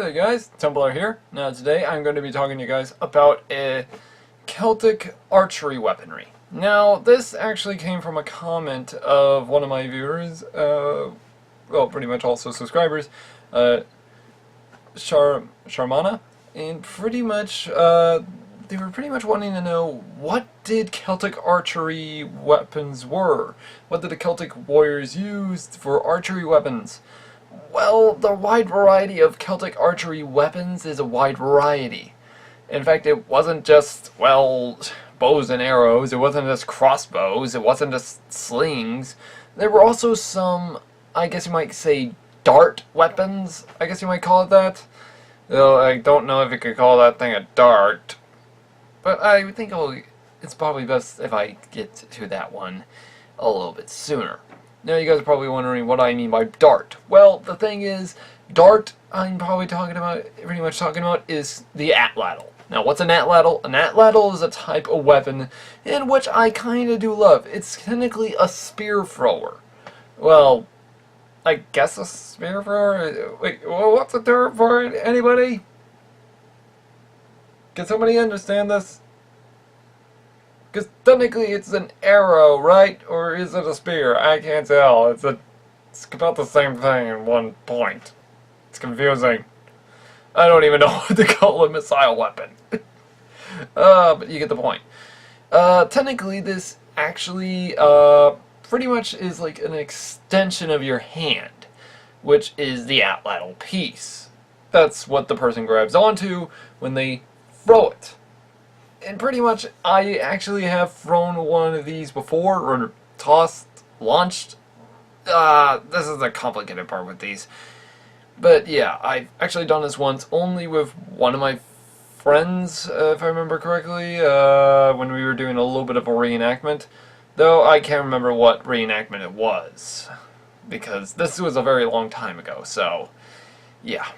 Hey guys, Templar here. Now today I'm going to be talking to you guys about a Celtic archery weaponry. Now this actually came from a comment of one of my viewers, well pretty much also subscribers, Sharmana, and pretty much they were pretty much wanting to know what did Celtic archery weapons were? What did the Celtic warriors use for archery weapons? Well, the wide variety of Celtic archery weapons is a wide variety. In fact, it wasn't just, well, bows and arrows, it wasn't just crossbows, it wasn't just slings. There were also some, I guess you might say, dart weapons, I guess you might call it that. Though I don't know if you could call that thing a dart. But I think it's probably best if I get to that one a little bit sooner. Now you guys are probably wondering what I mean by dart. Well, the thing is, dart I'm probably pretty much talking about is the Atlatl. Now what's an Atlatl? An Atlatl is a type of weapon in which I kinda do love. It's technically a spear thrower. Well, I guess a spear thrower? Wait, what's the term for it? Anybody? Can somebody understand this? Because technically it's an arrow, right? Or is it a spear? I can't tell. It's about the same thing in one point. It's confusing. I don't even know what to call a missile weapon. But you get the point. Technically this actually pretty much is like an extension of your hand, which is the Atlatl piece. That's what the person grabs onto when they throw it. And pretty much, I actually have thrown one of these before, or tossed, launched. This is the complicated part with these. But yeah, I've actually done this once, only with one of my friends, if I remember correctly, when we were doing a little bit of a reenactment. Though I can't remember what reenactment it was, because this was a very long time ago, so yeah.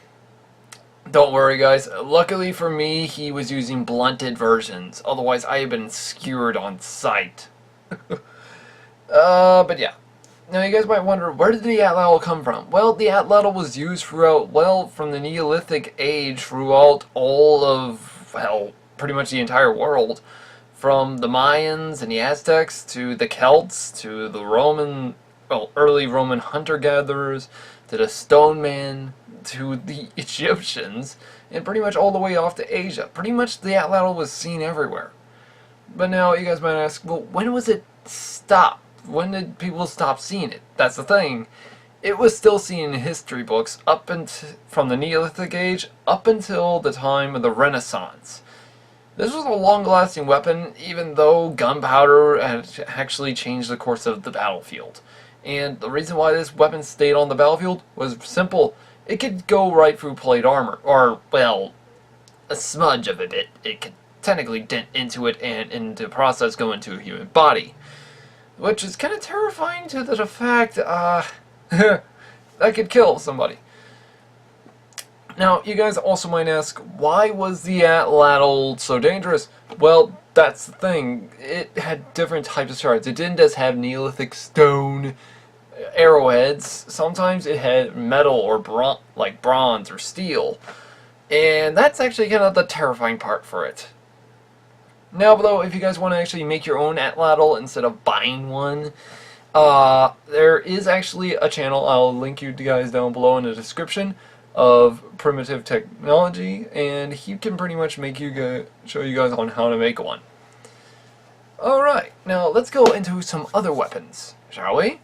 Don't worry guys, luckily for me he was using blunted versions, otherwise I had been skewered on sight. But yeah. Now you guys might wonder, where did the Atlatl come from? Well, the Atlatl was used throughout, well, from the Neolithic age throughout all of, well, pretty much the entire world. From the Mayans and the Aztecs, to the Celts, to the Roman, well, early Roman hunter-gatherers, to the stone man, to the Egyptians, and pretty much all the way off to Asia. Pretty much the Atlatl was seen everywhere. But now you guys might ask, well, when was it stopped? When did people stop seeing it? That's the thing. It was still seen in history books from the Neolithic age up until the time of the Renaissance. This was a long-lasting weapon, even though gunpowder had actually changed the course of the battlefield. And the reason why this weapon stayed on the battlefield was simple. It could go right through plate armor, or, well, a smudge of a bit. It could technically dent into it and in the process go into a human body. Which is kind of terrifying to the fact, that could kill somebody. Now, you guys also might ask, why was the Atlatl so dangerous? Well, that's the thing. It had different types of shards. It didn't just have Neolithic stone arrowheads. Sometimes it had metal or bronze or steel. And that's actually kind of the terrifying part for it. Now, though, if you guys want to actually make your own Atlatl instead of buying one, there is actually a channel, I'll link you guys down below in the description, of Primitive Technology, and he can pretty much show you guys on how to make one. Alright, now let's go into some other weapons, shall we?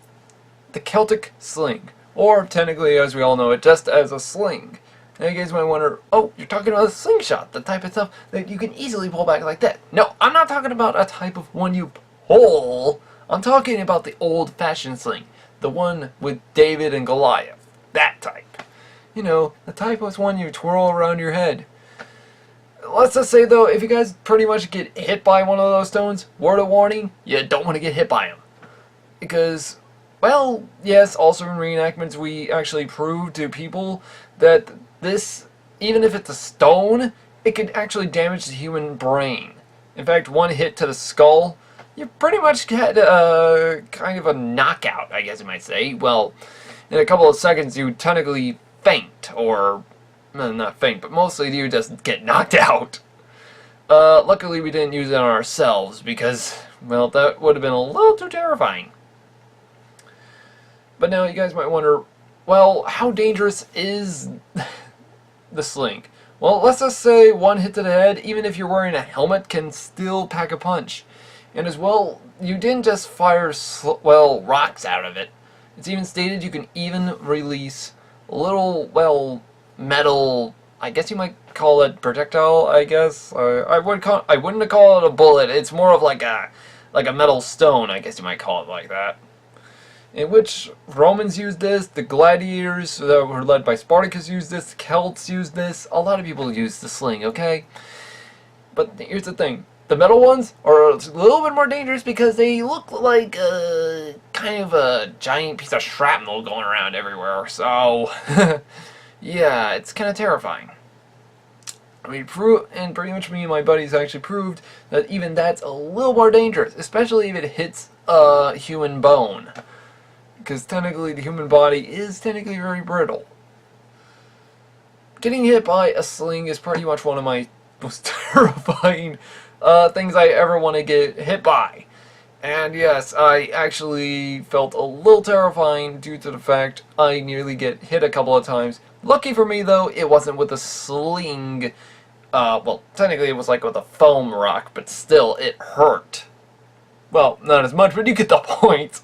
The Celtic Sling, or technically, as we all know it, just as a sling. Now you guys might wonder, oh, you're talking about a slingshot, the type of stuff that you can easily pull back like that. No, I'm not talking about a type of one you pull. I'm talking about the old-fashioned sling, the one with David and Goliath, that type. You know, the type of one you twirl around your head. Let's just say, though, if you guys pretty much get hit by one of those stones, word of warning, you don't want to get hit by them. Because, well, yes, also in reenactments we actually prove to people that this, even if it's a stone, it could actually damage the human brain. In fact, one hit to the skull, you pretty much get kind of a knockout, I guess you might say. Well, in a couple of seconds you technically faint, or not faint, but mostly you just get knocked out. Luckily we didn't use it on ourselves because, well, that would have been a little too terrifying. But now you guys might wonder, well, how dangerous is the sling? Well, let's just say one hit to the head, even if you're wearing a helmet, can still pack a punch. And as well, you didn't just fire, rocks out of it. It's even stated you can even release little, metal, I guess you might call it projectile, I guess. I wouldn't call it a bullet. It's more of like a metal stone, I guess you might call it like that. In which Romans used this, the gladiators that were led by Spartacus used this, Celts used this, a lot of people use the sling, okay? But here's the thing, the metal ones are a little bit more dangerous because they look like kind of a giant piece of shrapnel going around everywhere, so yeah, it's kind of terrifying. And pretty much me and my buddies actually proved that even that's a little more dangerous, especially if it hits a human bone. Because technically the human body is technically very brittle. Getting hit by a sling is pretty much one of my most terrifying things I ever want to get hit by. And yes, I actually felt a little terrifying due to the fact I nearly get hit a couple of times. Lucky for me though, it wasn't with a sling. Well, technically it was like with a foam rock, but still, it hurt. Well, not as much, but you get the point.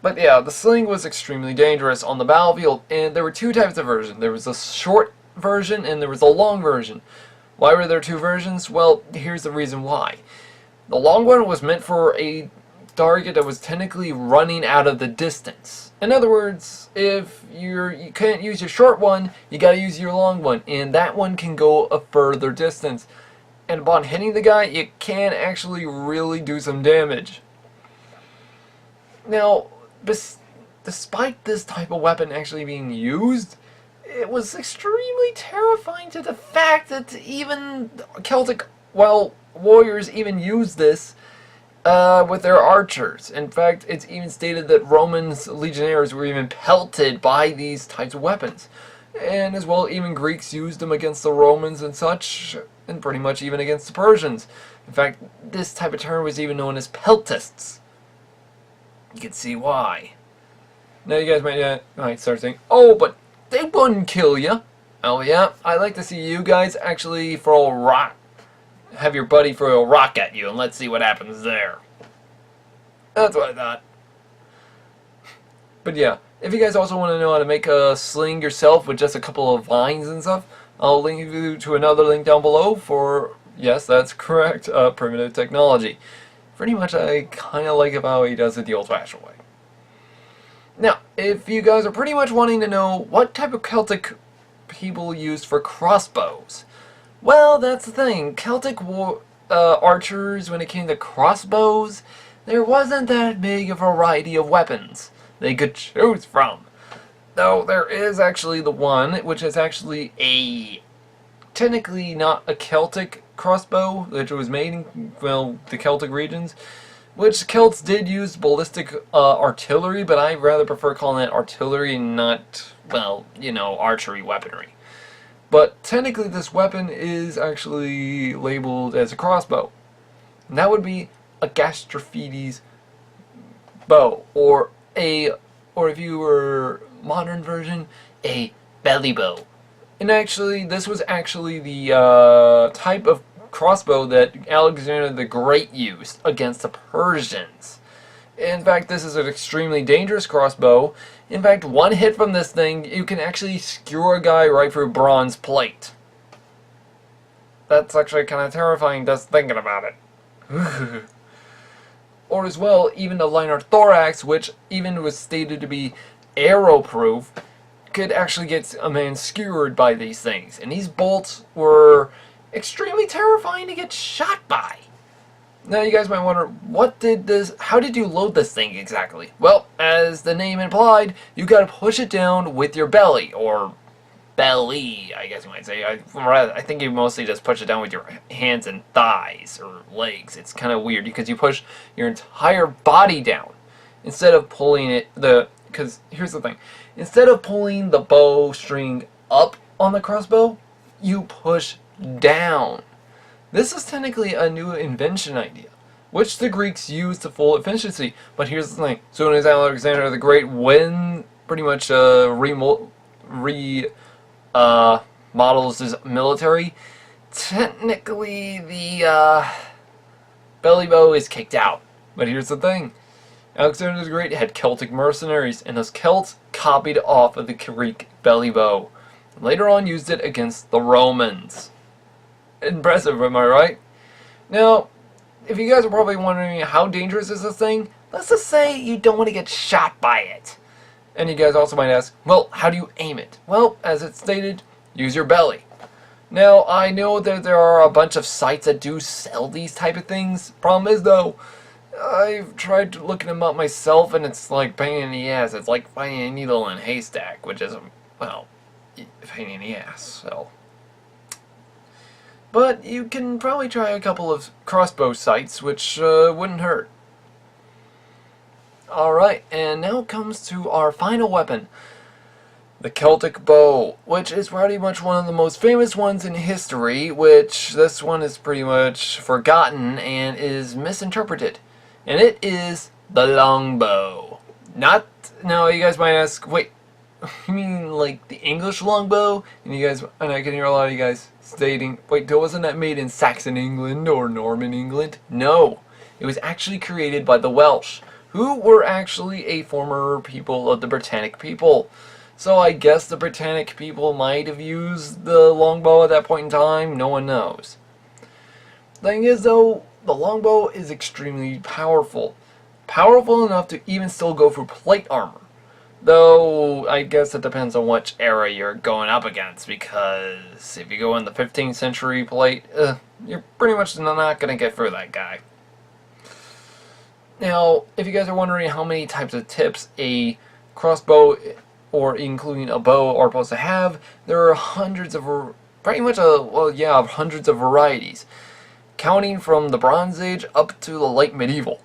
But yeah, the sling was extremely dangerous on the battlefield, and there were two types of version. There was a short version, and there was a long version. Why were there two versions? Well, here's the reason why. The long one was meant for a target that was technically running out of the distance. In other words, if you can't use your short one, you gotta use your long one, and that one can go a further distance. And upon hitting the guy, it can actually really do some damage. Now, despite this type of weapon actually being used, it was extremely terrifying to the fact that even Celtic, warriors even used this with their archers. In fact, it's even stated that Romans legionnaires were even pelted by these types of weapons. And as well, even Greeks used them against the Romans and such, and pretty much even against the Persians. In fact, this type of term was even known as peltists. You can see why. Now you guys might start saying, oh, but they wouldn't kill you. Oh yeah, I'd like to see you guys actually throw a rock. Have your buddy throw a rock at you and let's see what happens there. That's what I thought. But yeah, if you guys also want to know how to make a sling yourself with just a couple of vines and stuff, I'll link you to another link down below for, yes, that's correct, primitive technology. Pretty much I kind of like how he does it the old-fashioned way. Now, if you guys are pretty much wanting to know what type of Celtic people used for crossbows, well, that's the thing. Celtic archers, when it came to crossbows, there wasn't that big a variety of weapons they could choose from. Though there is actually the one, which is actually technically not a Celtic crossbow, which was made in, the Celtic regions, which Celts did use ballistic artillery, but I rather prefer calling it artillery and not, archery weaponry. But technically this weapon is actually labeled as a crossbow. And that would be a Gastrophides bow, or if you were modern version, a belly bow. And actually, this was actually the type of crossbow that Alexander the Great used against the Persians. In fact, this is an extremely dangerous crossbow. In fact, one hit from this thing, you can actually skewer a guy right through bronze plate. That's actually kind of terrifying just thinking about it. Or as well, even the liner thorax, which even was stated to be arrow-proof, could actually get a man skewered by these things. And these bolts were extremely terrifying to get shot by. Now you guys might wonder, how did you load this thing exactly? Well, as the name implied, you gotta push it down with your belly, or belly, I guess you might say. I think you mostly just push it down with your hands and thighs, or legs. It's kind of weird, because you push your entire body down, instead of pulling because here's the thing. Instead of pulling the bow string up on the crossbow, you push down. This is technically a new invention idea, which the Greeks used to full efficiency. But here's the thing. Soon as Alexander the Great pretty much models his military, technically the belly bow is kicked out. But here's the thing. Alexander the Great had Celtic mercenaries, and those Celts copied off of the Greek belly bow. Later on used it against the Romans. Impressive, am I right? Now, if you guys are probably wondering how dangerous is this thing, let's just say you don't want to get shot by it. And you guys also might ask, well, how do you aim it? Well, as it's stated, use your belly. Now, I know that there are a bunch of sites that do sell these type of things. Problem is, though, I've tried looking them up myself, and it's like pain in the ass. It's like finding a needle in a haystack, which is, well, pain in the ass, so. But you can probably try a couple of crossbow sites, which wouldn't hurt. Alright, and now comes to our final weapon. The Celtic Bow, which is pretty much one of the most famous ones in history, which this one is pretty much forgotten and is misinterpreted. And it is the Longbow. Now you guys might ask, wait, you mean like the English longbow? And I can hear a lot of you guys stating, wait, wasn't that made in Saxon England or Norman England? No, it was actually created by the Welsh, who were actually a former people of the Britannic people. So I guess the Britannic people might have used the longbow at that point in time. No one knows. Thing is, though, the longbow is extremely powerful. Powerful enough to even still go for plate armor. Though, I guess it depends on which era you're going up against, because if you go in the 15th century plate, you're pretty much not going to get through that guy. Now, if you guys are wondering how many types of tips a crossbow, or including a bow, are supposed to have, there are hundreds of, hundreds of varieties, counting from the Bronze Age up to the late medieval,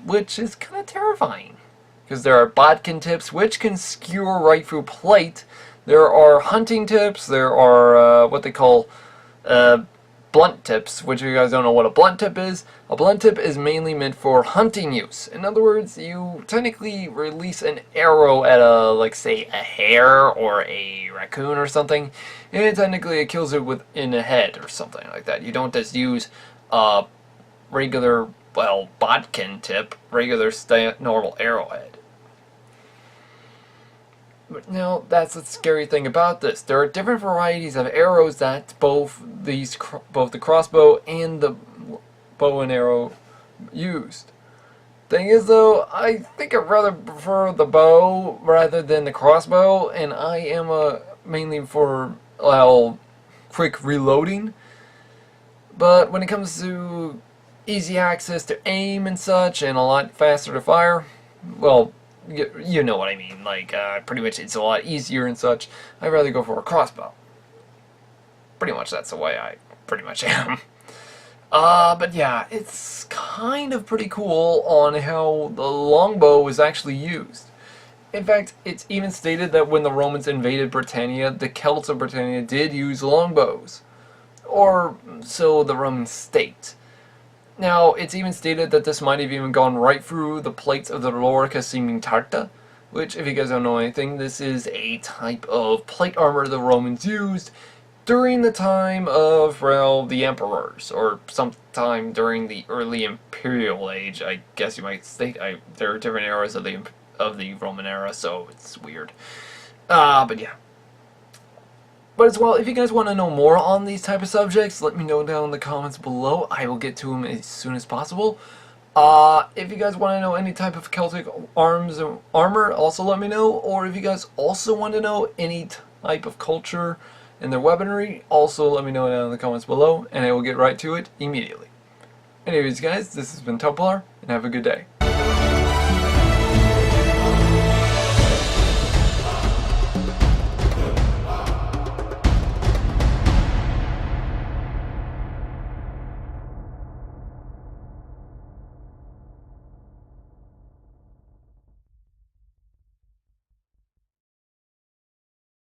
which is kind of terrifying. Because there are bodkin tips, which can skewer right through plate. There are hunting tips. There are what they call blunt tips, which if you guys don't know what a blunt tip is, a blunt tip is mainly meant for hunting use. In other words, you technically release an arrow at like say a hare or a raccoon or something, and technically it kills it within the head or something like that. You don't just use a regular, bodkin tip, regular normal arrowhead. But now, that's the scary thing about this. There are different varieties of arrows that both the crossbow and the bow and arrow used. Thing is, though, I think I'd rather prefer the bow rather than the crossbow, and I am mainly for, quick reloading. But when it comes to easy access to aim and such, and a lot faster to fire, well, you know what I mean, pretty much it's a lot easier and such. I'd rather go for a crossbow. Pretty much that's the way I pretty much am. But yeah, it's kind of pretty cool on how the longbow was actually used. In fact, it's even stated that when the Romans invaded Britannia, the Celts of Britannia did use longbows. Or so the Roman state. Now, it's even stated that this might have even gone right through the plates of the Lorica Cimentarta, which, if you guys don't know anything, this is a type of plate armor the Romans used during the time of, the emperors, or sometime during the early imperial age, I guess you might state. There are different eras of the Roman era, so it's weird. But yeah. But as well, if you guys want to know more on these type of subjects, let me know down in the comments below. I will get to them as soon as possible. If you guys want to know any type of Celtic armor, also let me know. Or if you guys also want to know any type of culture and their weaponry, also let me know down in the comments below, and I will get right to it immediately. Anyways, guys, this has been Templar, and have a good day.